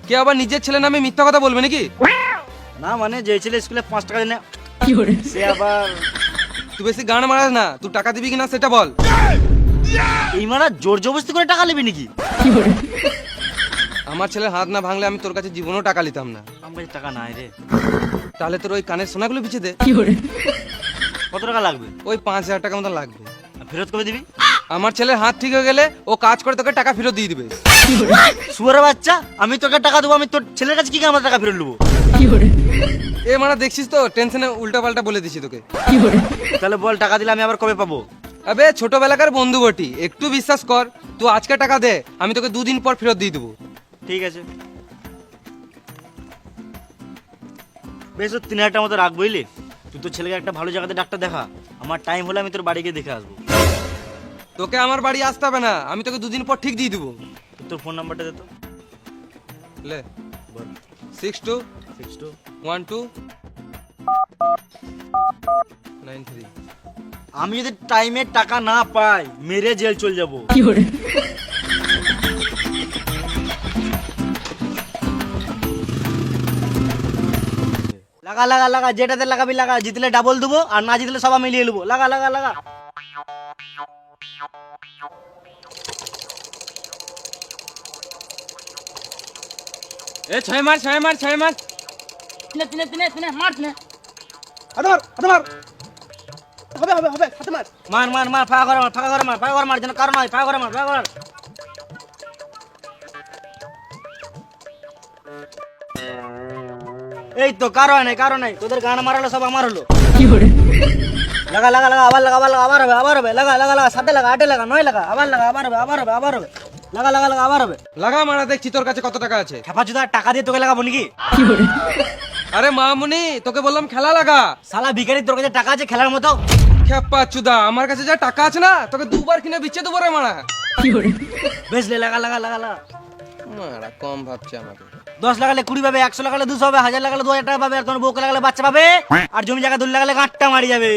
কে আবার নিজের ছেলে নামে মিথ্যা কথা বলবে নাকি? না মানে যে ছেলে স্কুলে 5 টাকা দেয় সে আবার তুই বেশি গান মারাস না, তুই টাকা দিবি কিনা সেটা বল। এই মারা জোর জবরদস্তি করে টাকা নেবে নাকি? আমার ছেলের হাত না ভাঙলে আমি তোর কাছে জীবনেও টাকা নিতাম না। আমার কাছে টাকা নাই রে। তাহলে তোর ওই কানের সোনাগুলো বিছে দে। কত টাকা লাগবে? ওই 5,000 টাকা মতো লাগবে। আর ফেরত কবে দিবি? আমার ছেলের হাত ঠিক হয়ে গেলে ও কাজ করে তোকে টাকা ফেরত দিয়ে দিবে। শুয়ারের বাচ্চা, আমি তোকে টাকা দেবো, আমি তোর ছেলের কাছে কি করে আমার টাকা ফেরত নেবো? এ মানে দেখছিস তো টেনশনে উল্টা পাল্টা বলে দিছি তোকে। তাহলে বল টাকা দিলে আমি আবার কবে পাবো? আবে ছোটবেলাকার বন্ধু বটি, একটু বিশ্বাস কর। তুই আজকে টাকা দে, আমি তোকে 2 দিন পর ফেরত দিয়ে দেবো। ঠিক আছে, বেশ 3,000 টাকার মতো রাখ, বুঝলি? তুই তোর ছেলেকে একটা ভালো জায়গাতে ডাক্তার দেখা, আমার টাইম হলে আমি তোর বাড়ি গিয়ে দেখে আসবো। তোকে আমার বাড়ি আসতে হবে না, আমি তোকে 2 দিন পর ঠিক দিয়ে দেবো। তোর ফোন নাম্বারটা দে তো। লে বল। 621293। আমি যদি টাইমে টাকা না পাই মেরে জেল চলে যাবো। লাগা লাগা লাগা, যেটাতে লাগাবি লাগা, জিতলে ডাবল দেবো আর না জিতলে সব মিলিয়ে নেবো। লাগা লাগা লাগা। এ 6 মার 6 মার 6 মার। তিনে মার তিনে। মার মার মার, ফাঁকা করে মার, ফাঁকা করে মার, ফাঁকা করে মার, যেন কারণ হয়, ফাঁকা করে মার, ফাঁকা করে মার। এই তো কারো নাই, কারো নাই, তোদের গান মারালো সব আমার হলো। লাগা লাগা লাগা, আবার লাগা, আবার লাগা, আবার হবে, আবার হবে, লাগা লাগা লাগা, 7 লাগা, 8 লাগা, 9 লাগা, আবার লাগা, আবার হবে, আবার হবে, আবার হবে, লাগা লাগা লাগা, আবার হবে। লাগা মারা, দেখছি তোর কাছে কত টাকা আছে। খেপা চুদা, টাকা দিয়ে তোকে লাগাবো নাকি? আরে মামুনি, তোকে বললাম খেলা লাগা। শালা ভিখারি, তোর কাছে টাকা আছে খেলার মতো? খেপা চুদা, আমার কাছে যা টাকা আছে না তোকে 2বার কিনে বিচ্ছে দেবো রে মারা। বেশ লে, লাগা লাগা লাগা লাগা। মারা কম ভাবছে আমাকে। 10 লাগালে 20 পাবে, 100 লাগালে 200 হবে, 1000 লাগালে 2000 টাকা পাবে, আর তোমার বউকে লাগালে বাচ্চা পাবে, আর জমি জায়গা 2 লাগালে গাঁটটা মারি যাবে।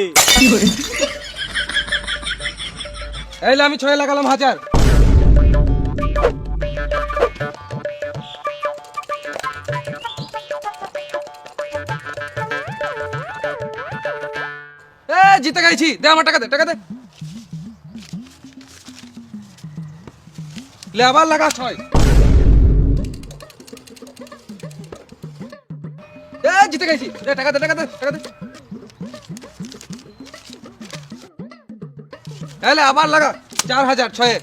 এইলে আমি 6 লাগালাম 1000। এ জিতে গেছি, দে আমার টাকা দে, টাকা দে। লে আবার লাগা 6। এ জিতে গেছি, দে টাকা দে, টাকা দে, টাকা দে। এলে আবার লাগা 4000 6।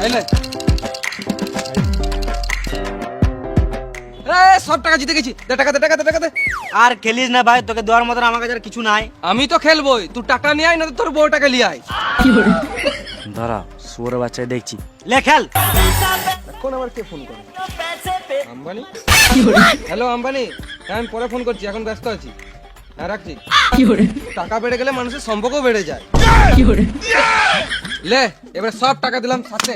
এলে সব টাকা জিতে গেছি, দে টাকা দে, টাকা দে, টাকা দে। আর খেলিস না ভাই, তোকে দেওয়ার মতন আমার কাছে আর কিছু নাই। আমি তো খেলবই, তুই টাকা নিয়ে আয় না তো তোর বউ টাকা নিয়ে আয়। ধরা শুয়োর বাচ্চা দেখছি, লে খেল। এখন আবার কে ফোন করে? আম্বানি। হ্যালো আম্বানি, হ্যাঁ আমি পরে ফোন করছি, এখন ব্যস্ত আছি। হ্যাঁ রাখছি। টাকা বেড়ে গেলে মানুষের সম্পর্কও বেড়ে যায়। লে এবার সব টাকা দিলাম সাথে।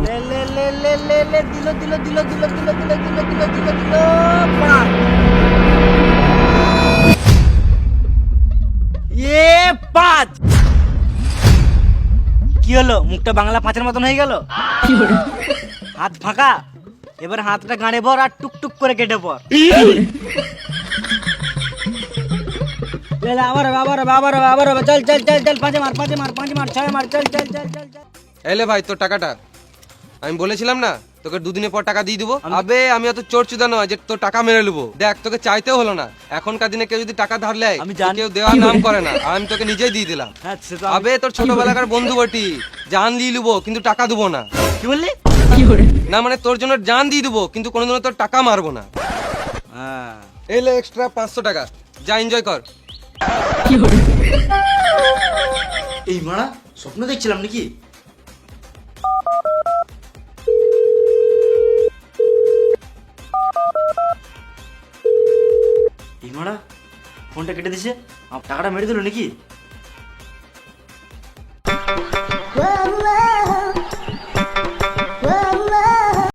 লে লে লে লে লে লে, দিল দিল দিল দিল দিল দিল দিল দিল দিল দিল, পাঁচ। এ 5। কি হলো, মুখটা বাংলা 5-এর মতন হয়ে গেল? হাত ফাঁকা, এবার হাতটা গাঁড়ে ভর আর টুকটুক করে কেটে পর। আবার হবে, আবার হবে, আবার হবে, আবার হবে, চল চল চল চল, 5 মার, 5 মার, 5 মার, 6 মার, চল চল চল চল চল। এলে ভাই তোর টাকাটা, আমি বলেছিলাম না তোকে 2 দিনের পর টাকা দিয়ে দিবো। আবে আমি অত চোর চুদা নয় যে তোর টাকা মেরে নেবো। দেখ তোকে চাইতেও হলো না, এখনকার দিনে কেউ যদি টাকা ধার নেয় আমি জানি। কেউ দেওয়ার নাম করে না, আমি তোকে নিজেই দিয়ে দিলাম। হ্যাঁ, সে তো আবে তোর ছোটবেলাকার বন্ধু বটি, জান দিয়ে নেবো কিন্তু টাকা দেবো না। কি বললি? না মানে তোর জন্য জান দিয়ে দেবো কিন্তু কোনোদিনও তোর টাকা মারবো না। হ্যাঁ, এলে এক্সট্রা 500 টাকা, যা এনজয় কর। এই মারা স্বপ্ন দেখছিলাম নাকি? এই মারা ফোনটা কেটে দিছে, টাকাটা মেরে দিল নাকি?